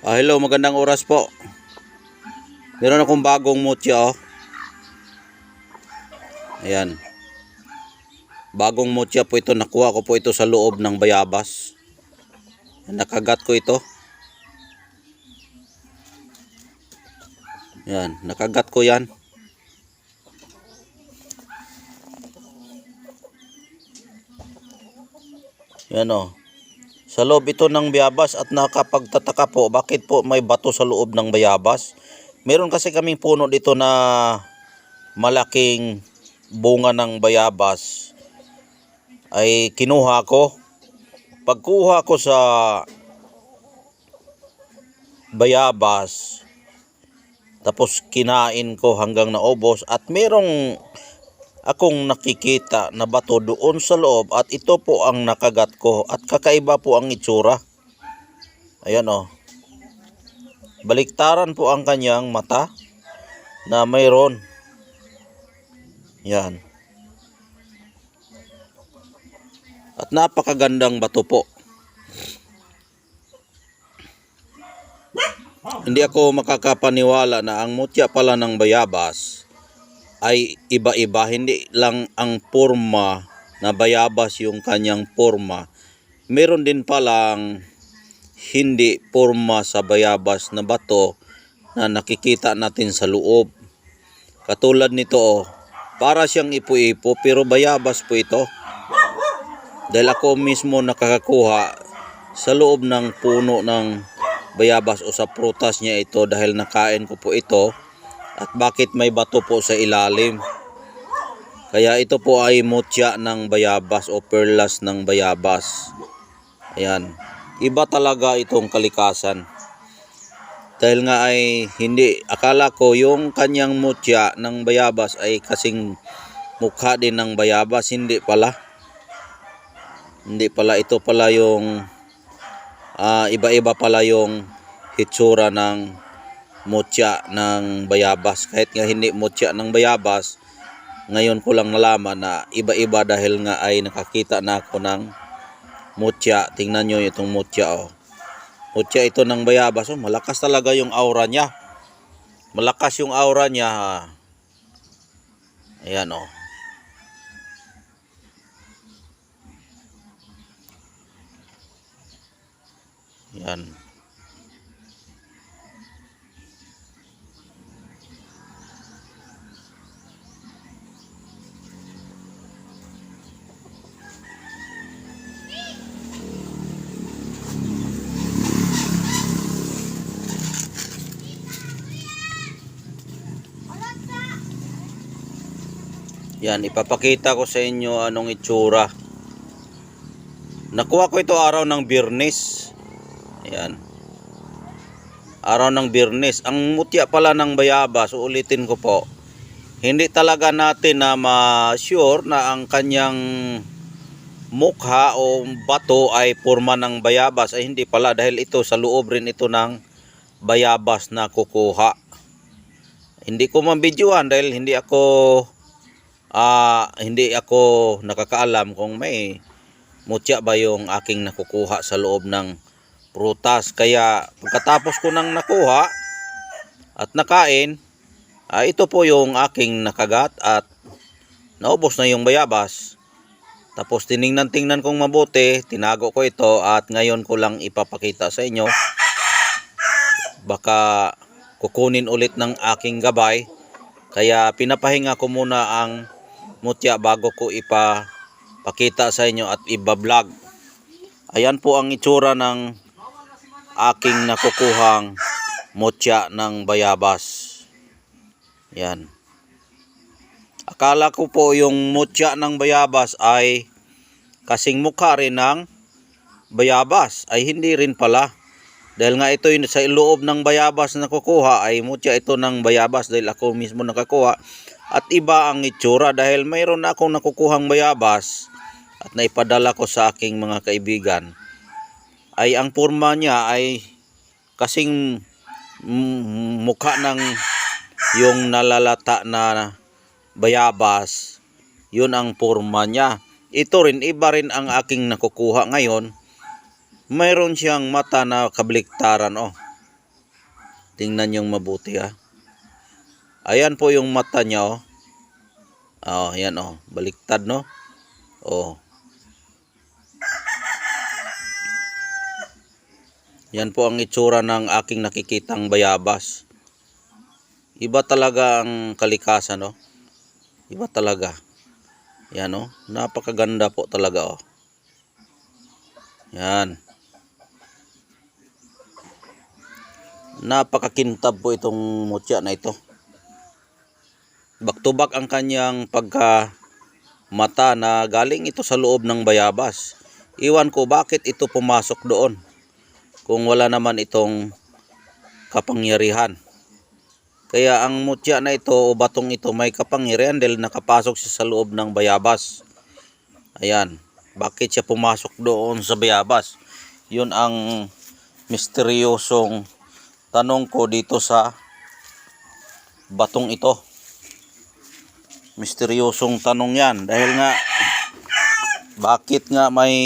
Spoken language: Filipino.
Hello, magandang oras po. Meron akong bagong mutya, oh. Ayan. Bagong mutya po ito. Nakuha ko po ito sa loob ng bayabas. Nakagat ko ito. Ayan, nakagat ko yan. Ayan, oh. Sa loob ito ng bayabas at nakapagtataka po bakit po may bato sa loob ng bayabas. Meron kasi kaming puno dito na malaking bunga ng bayabas ay kinuha ko. Pagkuha ko sa bayabas, tapos kinain ko hanggang naubos at merong akong nakikita na bato doon sa loob at ito po ang nakagat ko at kakaiba po ang itsura. Ayan, oh. Baliktaran po ang kanyang mata na mayroon. Yan. At napakagandang bato po. Hindi ako makakapaniwala na ang mutya pala ng bayabas ay iba-iba. Hindi lang ang porma na bayabas yung kanyang porma. Meron din palang hindi porma sa bayabas na bato na nakikita natin sa loob. Katulad nito, oh, para siyang ipo-ipo pero bayabas po ito. Dahil ako mismo nakakakuha sa loob ng puno ng bayabas o sa prutas niya ito dahil nakain ko po ito. At bakit may bato po sa ilalim? Kaya ito po ay mutya ng bayabas o perlas ng bayabas. Ayan. Iba talaga itong kalikasan. Dahil nga ay hindi, akala ko yung kanyang mutya ng bayabas ay kasing mukha din ng bayabas. Hindi pala. Hindi pala, ito pala yung iba-iba pala yung hitsura ng mutya ng bayabas. Kahit nga hindi mutya ng bayabas, ngayon ko lang nalaman na iba-iba dahil nga ay nakakita na ako ng mutya. Tingnan nyo itong mutya, oh. Mutya ito ng bayabas, oh. Malakas talaga yung aura niya. Malakas yung aura niya, ha. Ayan, oh. Yan. Yan, ipapakita ko sa inyo anong itsura. Nakuha ko ito araw ng Biyernes. Ayan. Araw ng Biyernes. Ang mutya pala ng bayabas, uulitin ko po. Hindi talaga natin na ma-sure na ang kanyang mukha o bato ay porma ng bayabas. Ay hindi pala dahil ito sa loob rin ito ng bayabas na kukuha. Hindi ko mabidyohan dahil hindi ako nakakaalam kung may mutya ba yung aking nakukuha sa loob ng prutas. Kaya pagkatapos ko nang nakuha at nakain, ito po yung aking nakagat at naubos na yung bayabas. Tapos tiningnan kong mabuti, tinago ko ito at ngayon ko lang ipapakita sa inyo. Baka kukunin ulit ng aking gabay. Kaya pinapahinga ko muna ang mutya bago ko ipapakita sa inyo at iba-vlog. Ayan po ang itsura ng aking nakukuhang mutya ng bayabas. Yan. Akala ko po yung mutya ng bayabas ay kasing mukha rin ng bayabas. Ay hindi rin pala. Dahil nga ito yung sa loob ng bayabas na nakukuha ay mutya ito ng bayabas dahil ako mismo nakakuha. At iba ang itsura dahil mayroon na akong nakukuhang bayabas at naipadala ko sa aking mga kaibigan. Ay ang porma niya ay kasing mukha ng yung nalalata na bayabas. Yun ang porma niya. Ito rin, iba rin ang aking nakukuha ngayon. Mayroon siyang mata na kabaliktaran, oh. Tingnan yung mabuti ha. Ayan po yung mata niya oh. Oh, ayan oh, baliktad no. Oh. Yan po ang itsura ng aking nakikitang bayabas. Iba talaga ang kalikasan no. Iba talaga. Yan oh, napakaganda po talaga oh. Yan. Napakakintab po itong mutya na ito. Back to back ang kanyang pagka mata na galing ito sa loob ng bayabas. Iwan ko bakit ito pumasok doon kung wala naman itong kapangyarihan. Kaya ang mutya na ito o batong ito may kapangyarihan dahil nakapasok siya sa loob ng bayabas. Ayan, bakit siya pumasok doon sa bayabas? Yun ang misteryosong tanong ko dito sa batong ito. Misteryosong tanong yan dahil nga bakit nga may